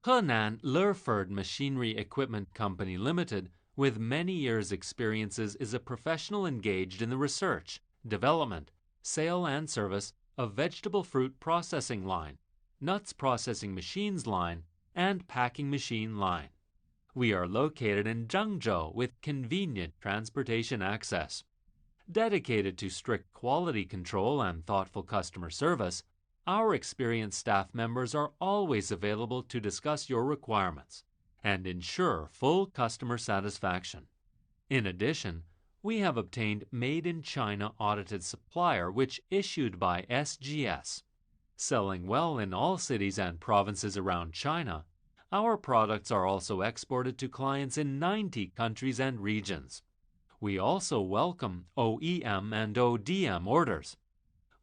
Hehan Lerford Machinery Equipment Company Limited, with many years' experiences, is a professional engaged in the research, development, sale and service of vegetable fruit processing line, nuts processing machines line, and packing machine line. We are located in Zhengzhou with convenient transportation access. Dedicated to strict quality control and thoughtful customer service, our experienced staff members are always available to discuss your requirements and ensure full customer satisfaction. In addition, we have obtained Made in China audited supplier which issued by SGS. Selling well in all cities and provinces around China, our products are also exported to clients in 90 countries and regions. We also welcome OEM and ODM orders.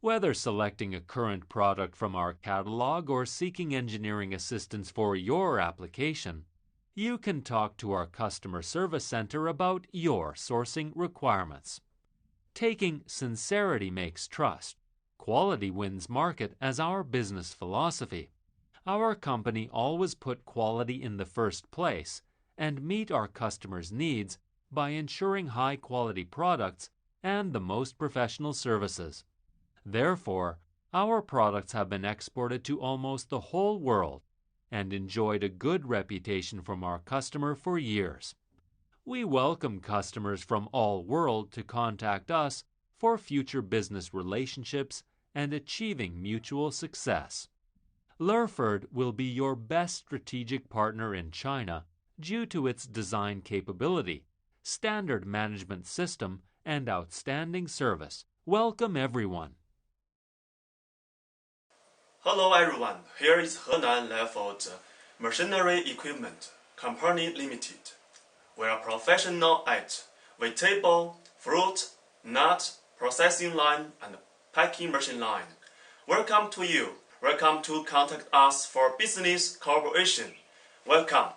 Whether selecting a current product from our catalog or seeking engineering assistance for your application, you can talk to our customer service center about your sourcing requirements. Taking Sincerity makes trust, quality wins market as our business philosophy. Our company always put quality in the first place and meet our customers' needs by ensuring high-quality products and the most professional services. Therefore, our products have been exported to almost the whole world and enjoyed a good reputation from our customer for years. We welcome customers from all world to contact us for future business relationships and achieving mutual success. Lerford will be your best strategic partner in China due to its design capability, standard management system, and outstanding service. Welcome everyone. Hello everyone, here is Henan lerford Machinery Equipment Company Limited. We are professional at vegetable, fruit, nut, processing line and packing machine line. Welcome to you. Welcome to contact us for business cooperation. Welcome.